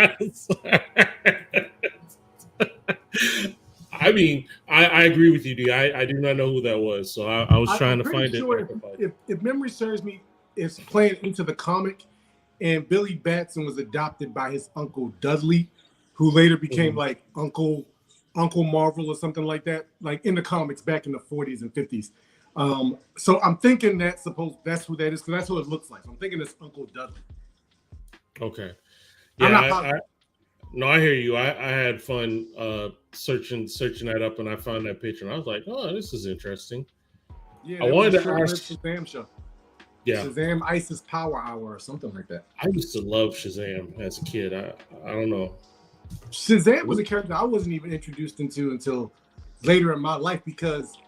I mean, I agree with you, D. I do not know who that was, so I was trying to find sure it. if memory serves me, it's playing into the comic, and Billy Batson was adopted by his uncle Dudley, who later became like Uncle Marvel or something like that, like in the comics back in the 40s and 50s. So I'm thinking that's who that is, because that's who it looks like. So I'm thinking it's Uncle Dudley. Okay. I'm not Yeah, positive. no, I hear you. I had fun searching that up, and I found that picture, and I was like, "Oh, this is interesting." Yeah, I wanted to short-lived ask- Shazam show. Yeah, Shazam Isis Power Hour or something like that. I used to love Shazam as a kid. I don't know. Shazam was a character I wasn't even introduced into until later in my life, because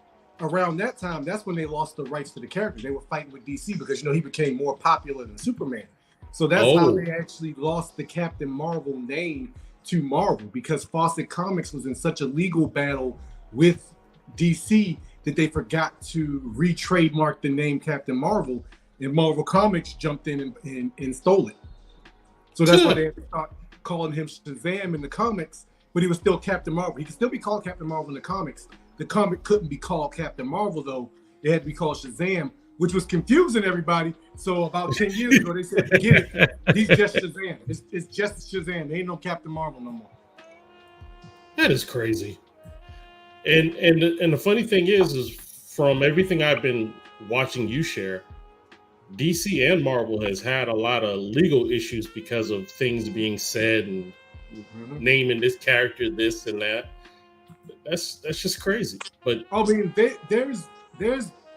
around that time, that's when they lost the rights to the character. They were fighting with DC because, he became more popular than Superman. So that's how they actually lost the Captain Marvel name to Marvel, because Fawcett Comics was in such a legal battle with DC that they forgot to re-trademark the name Captain Marvel, and Marvel Comics jumped in and stole it. So that's why they had to start calling him Shazam in the comics, but he was still Captain Marvel. He could still be called Captain Marvel in the comics. The comic couldn't be called Captain Marvel, though. It had to be called Shazam, which was confusing everybody. So about 10 years ago, they said, forget it. He's just Shazam. It's just Shazam. There ain't no Captain Marvel no more. That is crazy. And the funny thing is from everything I've been watching you share, DC and Marvel has had a lot of legal issues because of things being said and naming this character this and that. That's just crazy. But I mean, there's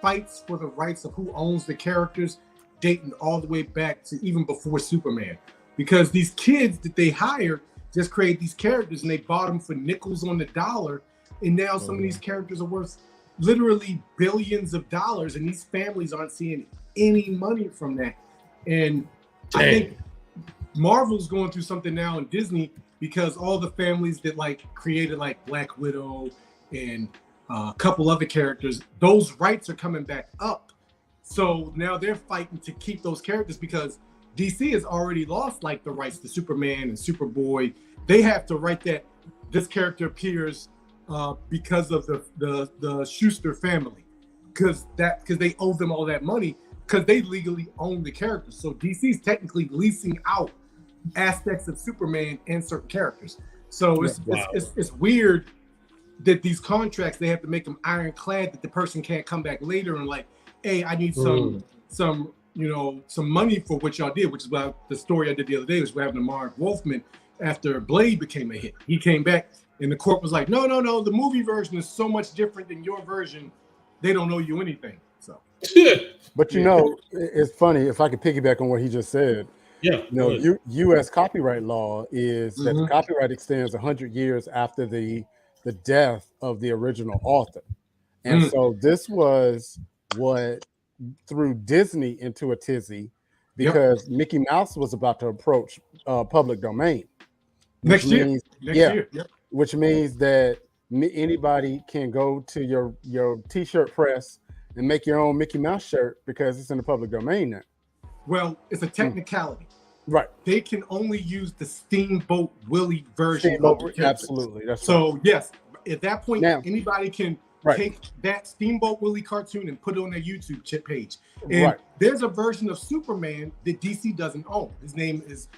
fights for the rights of who owns the characters dating all the way back to even before Superman, because these kids that they hired just create these characters and they bought them for nickels on the dollar, and now some of these characters are worth literally billions of dollars, and these families aren't seeing any money from that. And I think Marvel's going through something now in Disney, because all the families that created Black Widow and a couple other characters, those rights are coming back up. So now they're fighting to keep those characters, because DC has already lost the rights to Superman and Superboy. They have to write that this character appears because of the Schuster family, because they owe them all that money because they legally own the characters. So DC's technically leasing out aspects of Superman and certain characters. So it's weird that these contracts, they have to make them ironclad that the person can't come back later and like, hey, I need some money for what y'all did, which is about the story I did the other day, was what happened to Mark Wolfman after Blade became a hit. He came back and the court was like, no, the movie version is so much different than your version. They don't owe you anything. So, but it's funny, if I could piggyback on what he just said. Yeah, U.S. copyright law is that the copyright extends 100 years after the death of the original author, and so this was what threw Disney into a tizzy because Mickey Mouse was about to approach public domain next year. Which means that anybody can go to your t-shirt press and make your own Mickey Mouse shirt because it's in the public domain now. Well, it's a technicality. Right. They can only use the Steamboat Willie version of the absolutely. That's so right. Yes, at that point, now, anybody can right. take that Steamboat Willie cartoon and put it on their YouTube page. And there's a version of Superman that DC doesn't own. His name is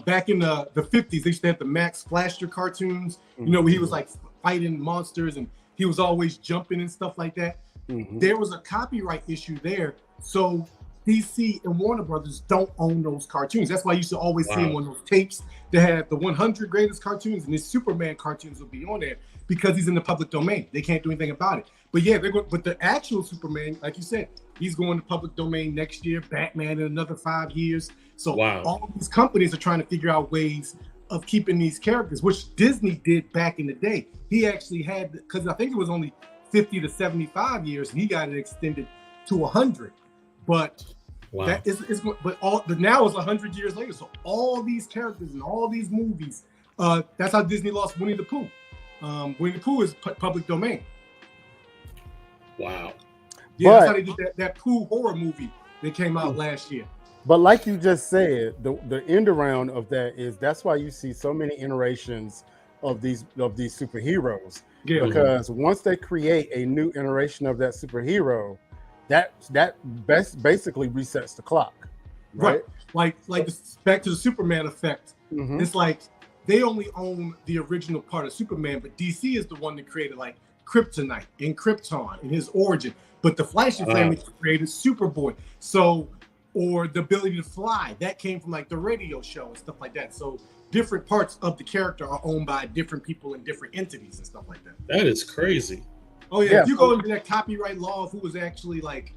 back in the 50s, they used to have the Max Fleischer cartoons, you know, where he was like fighting monsters and he was always jumping and stuff like that. There was a copyright issue there. So DC and Warner Brothers don't own those cartoons. That's why you should always see them on those tapes that have the 100 greatest cartoons, and his Superman cartoons will be on there because he's in the public domain. They can't do anything about it. But yeah, but the actual Superman, like you said, he's going to public domain next year, Batman in another 5 years. So all of these companies are trying to figure out ways of keeping these characters, which Disney did back in the day. He actually had, because I think it was only 50 to 75 years, and he got it extended to 100. But that is but now it's 100 years later. So all these characters and all these movies, that's how Disney lost Winnie the Pooh. Winnie the Pooh is public domain. Wow. Yeah, that's how they did that Pooh horror movie that came out last year. But like you just said, the end around of that is that's why you see so many iterations of these superheroes. Yeah. Because once they create a new iteration of that superhero, that basically resets the clock. Right? Like back to the Superman effect. It's like they only own the original part of Superman, but DC is the one that created like Kryptonite and Krypton and his origin. But the Fleischer family created Superboy. So, or the ability to fly, that came from like the radio show and stuff like that. So different parts of the character are owned by different people and different entities and stuff like that. That is crazy. Oh yeah, if you go into that copyright law of who was actually like,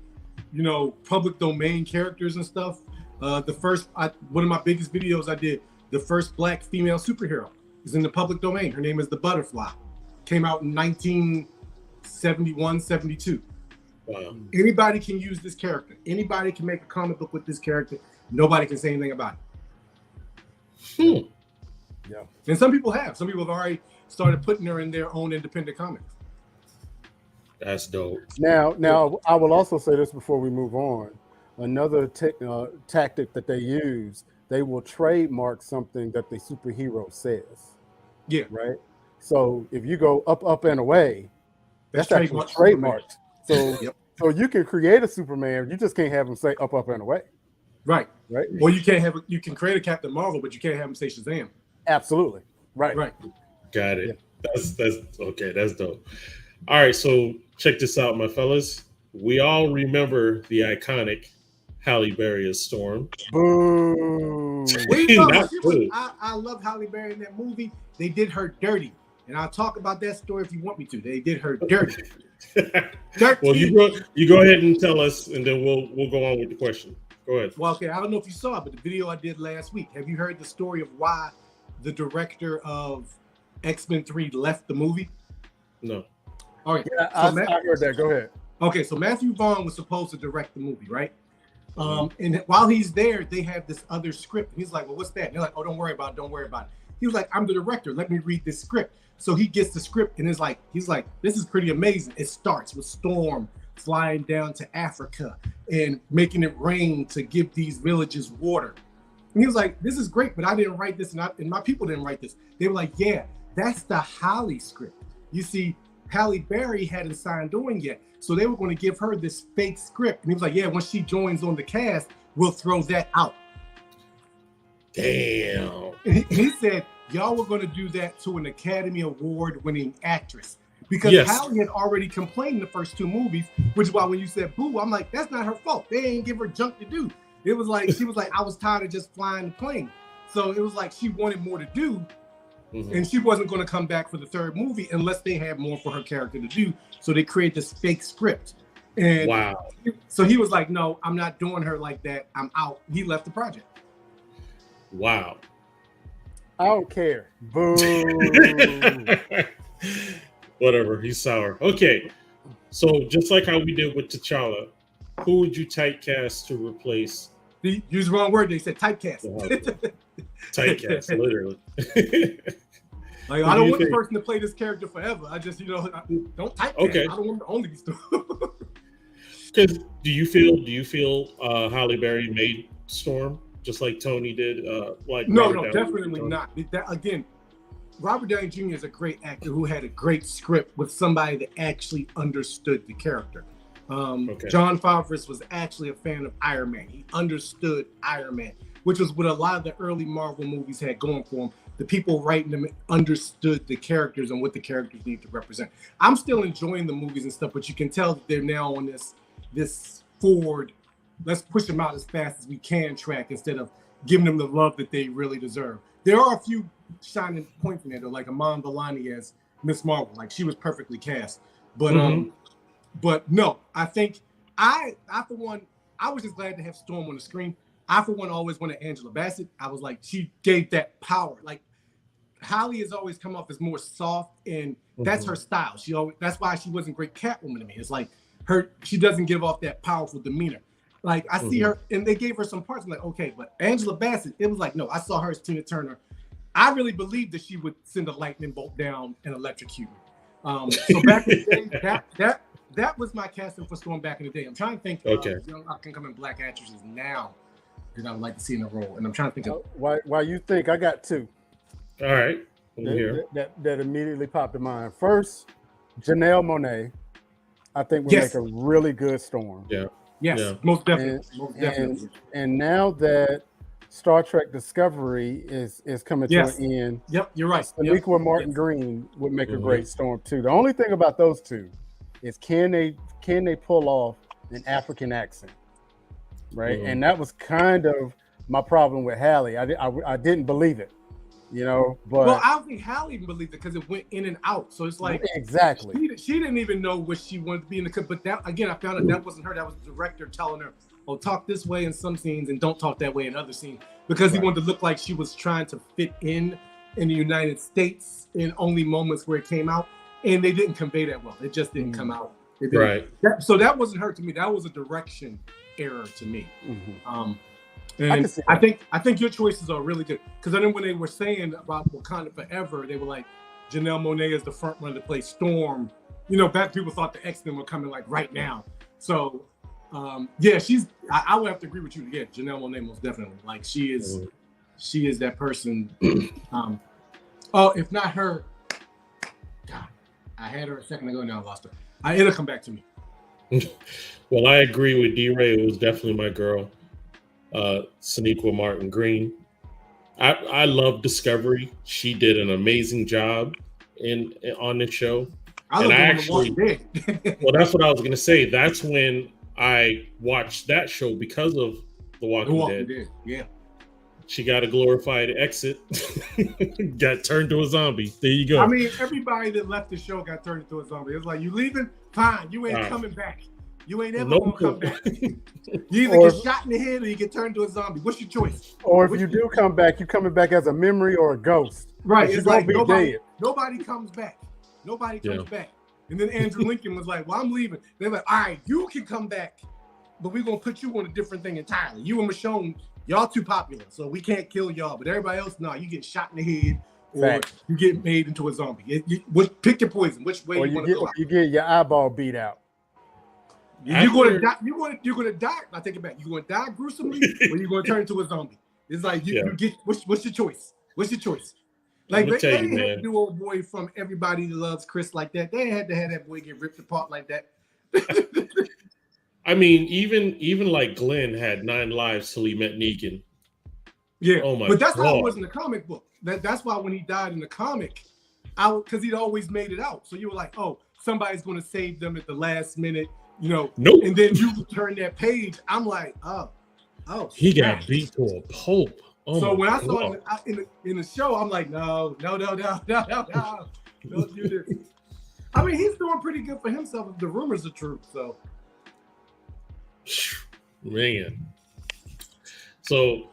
you know, public domain characters and stuff. One of my biggest videos I did, the first black female superhero is in the public domain. Her name is the Butterfly. Came out in 1971, 72. Wow. Anybody can use this character. Anybody can make a comic book with this character. Nobody can say anything about it. Yeah. And some people have. Some people have already started putting her in their own independent comics. That's dope. Now, I will also say this before we move on. Another tactic that they use, they will trademark something that the superhero says. Yeah. Right? So if you go up and away, that's actually trademarked. So, so you can create a Superman, you just can't have him say up and away. Right. Or you can create a Captain Marvel, but you can't have him say Shazam. Absolutely. Right. Got it. Yeah. That's okay. That's dope. All right, so check this out, my fellas. We all remember the iconic Halle Berry as Storm. Boo. I love Halle Berry in that movie. They did her dirty. And I'll talk about that story if you want me to. They did her dirty. Well, you go ahead and tell us, and then we'll go on with the question. Go ahead. Well, okay, I don't know if you saw it, but the video I did last week. Have you heard the story of why the director of X-Men 3 left the movie? No. All right. Yeah, I heard that. Go ahead. Okay, so Matthew Vaughn was supposed to direct the movie, right? And while he's there, they have this other script. And he's like, well, what's that? And they're like, oh, don't worry about it. He was like, I'm the director. Let me read this script. So he gets the script and he's like, this is pretty amazing. It starts with Storm flying down to Africa and making it rain to give these villages water. And he was like, this is great, but I didn't write this and my people didn't write this. They were like, yeah, that's the Halle script. You see, Halle Berry hadn't signed on yet. So they were going to give her this fake script. And he was like, yeah, once she joins on the cast, we'll throw that out. Damn. And he said, y'all were going to do that to an Academy Award winning actress. Because Halle had already complained in the first 2 movies, which is why when you said boo, I'm like, that's not her fault. They ain't give her junk to do. It was like, she was like, I was tired of just flying the plane. So it was like she wanted more to do. And she wasn't going to come back for the 3rd movie unless they had more for her character to do. So they created this fake script. And so he was like, no, I'm not doing her like that. I'm out. He left the project. Wow. I don't care. Boo. Whatever. He's sour. Okay. So just like how we did with T'Challa, who would you typecast to replace? They used the wrong word. They said typecast. Typecast, literally. Like, I don't want the person to play this character forever. I just, don't typecast. Okay. I don't want to only be stupid. Because do you feel Halle Berry made Storm just like Tony did? No, definitely not. Again, Robert Downey Jr. is a great actor who had a great script with somebody that actually understood the character. Jon Favreau was actually a fan of Iron Man. He understood Iron Man, which was what a lot of the early Marvel movies had going for them. The people writing them understood the characters and what the characters need to represent. I'm still enjoying the movies and stuff, but you can tell that they're now on this forward, let's push them out as fast as we can track instead of giving them the love that they really deserve. There are a few shining points in there, though, like Iman Vellani as Miss Marvel. Like, she was perfectly cast. But no, I think I for one, I was just glad to have Storm on the screen. I, for one, always wanted Angela Bassett. I was like, she gave that power. Like, Halle has always come off as more soft, and that's her style. That's why she wasn't great Catwoman to me. It's like she doesn't give off that powerful demeanor. Like, I see her, and they gave her some parts. I'm like, okay, but Angela Bassett, it was like, no, I saw her as Tina Turner. I really believed that she would send a lightning bolt down and electrocute me. So back in the day, that was my casting for Storm back in the day. I'm trying to think of I can come in black actresses now that I would like to see in a role. And I'm trying to think of why you think I got 2. All right. That immediately popped in mind. First, Janelle Monáe, I think would make a really good Storm. Yes, most definitely. And now that Star Trek Discovery is coming to an end. Yep, you're right. Sonequa Martin Green would make a great Storm too. The only thing about those two is can they pull off an African accent, right? And that was kind of my problem with Halle. I didn't believe it, But I don't think Halle even believed it because it went in and out. So it's like exactly she didn't even know what she wanted to be in the. But that again, I found out that wasn't her. That was the director telling her, "Oh, talk this way in some scenes and don't talk that way in other scenes," because he wanted to look like she was trying to fit in the United States in only moments where it came out. And they didn't convey that well. It just didn't come out. Right. So that wasn't her to me. That was a direction error to me. And I think your choices are really good. Because I know when they were saying about Wakanda Forever, they were like, Janelle Monáe is the front runner to play Storm. Back people thought the X-Men were coming like right now. So I would have to agree with you. Yeah, Janelle Monáe most definitely. Like she is that person. If not her. God, I had her a second ago. Now I lost her. It'll come back to me. Well, I agree with D-Ray. It was definitely my girl, Sonequa Martin Green. I love Discovery. She did an amazing job on the show. Well, that's what I was going to say. That's when I watched that show because of The Walking Dead. Yeah. She got a glorified exit, got turned to a zombie. There you go. I mean, everybody that left the show got turned into a zombie. It's like, you leaving? Fine. You ain't coming back. You ain't ever going to come back. You either get shot in the head or you get turned into a zombie. What's your choice? Or if you do come back, you're coming back as a memory or a ghost. Right. It's like nobody comes back. Nobody comes back. And then Andrew Lincoln was like, well, I'm leaving. They're like, all right, you can come back, but we're going to put you on a different thing entirely. You and Michonne, y'all too popular, so we can't kill y'all. But everybody else, no, you get shot in the head or you get made into a zombie. Pick your poison. Which way you want to go? You get your eyeball beat out. You're going to die. You're going to die. I take it back. You're going to die gruesomely, or you're going to turn into a zombie. It's like you get. What's your choice? What's your choice? Like I'ma they tell you, had man. to do old boy from Everybody Loves Chris like that. They had to have that boy get ripped apart like that. I mean, even like Glenn had 9 lives till he met Negan. Yeah, Oh my but that's how it God. was in the comic book. That's why when he died in the comic, because he'd always made it out. So you were like, oh, somebody's going to save them at the last minute, you know. Nope. And then you turn that page. I'm like, oh, He snap. got beat to a pulp. Oh So my when I God. saw it in the show, I'm like, no, don't do this. I mean, he's doing pretty good for himself if the rumors are true. So, Man. So,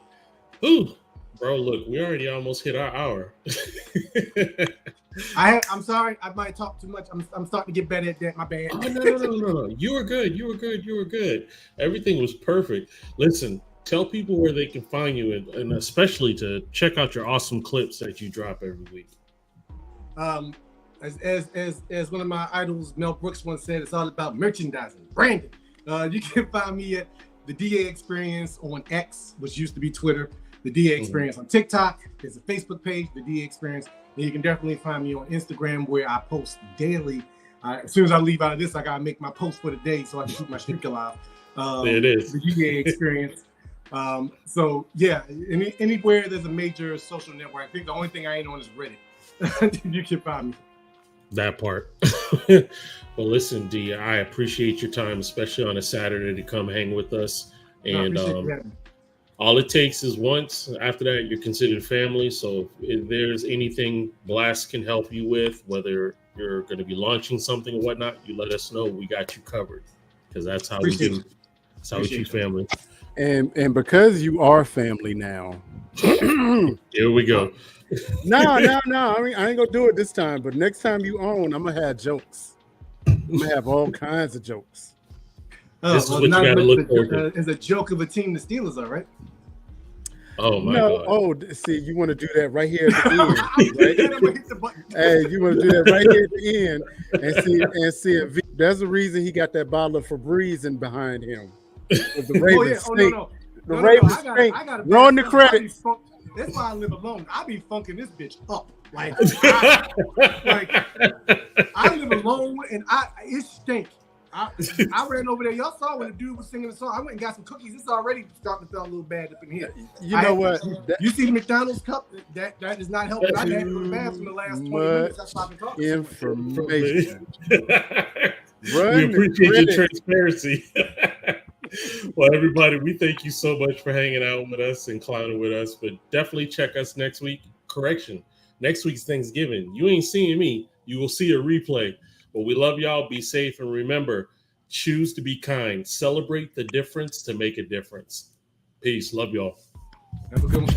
ooh, bro, look, we already almost hit our hour. I'm sorry, I might talk too much. I'm starting to get better at that. My bad. Oh, no. You were good. You were good. Everything was perfect. Listen, tell people where they can find you, and especially to check out your awesome clips that you drop every week. As one of my idols, Mel Brooks, once said, it's all about merchandising, branding. You can find me at the DA Experience on X, which used to be Twitter. The DA Experience on TikTok. There's a Facebook page, the DA Experience. And you can definitely find me on Instagram, where I post daily. As soon as I leave out of this, I gotta make my post for the day so I can keep my streak alive. There it is. The DA Experience. So yeah, anywhere there's a major social network. I think the only thing I ain't on is Reddit. You can find me. That part. Well, listen, D, I appreciate your time, especially on a Saturday, to come hang with us. And all it takes is once. After that, you're considered family. So if there's anything Blast can help you with, whether you're going to be launching something or whatnot, you let us know. We got you covered, because that's how we do. That's how we treat family. And because you are family now, here we go. No. I mean, I ain't gonna do it this time. But next time you own, I'm gonna have jokes. I'm gonna have all kinds of jokes. This is what you gotta look forward to. It's a joke of a team the Steelers are, right? Oh my God. Oh, see, you want to do that right here at the end, right? Hey, you want to do that right here at the end, and see if there's a reason he got that bottle of Febreze in behind him. The Ravens The Ravens stink. Run the credit. That's why I live alone. I be funking this bitch up. Like, I live alone and it stink. I ran over there. Y'all saw when the dude was singing the song. I went and got some cookies. It's already starting to feel a little bad up in here. You know what? You see the McDonald's cup? That is not helping. I had to go to the bathroom the last 20 minutes. That's why I've been talking. Information. We appreciate your transparency. Well, everybody, we thank you so much for hanging out with us and clowning with us. But definitely check us next week. Correction. Next week's Thanksgiving. You ain't seeing me. You will see a replay. But we love y'all. Be safe. And remember, choose to be kind. Celebrate the difference to make a difference. Peace. Love y'all. Have a good one.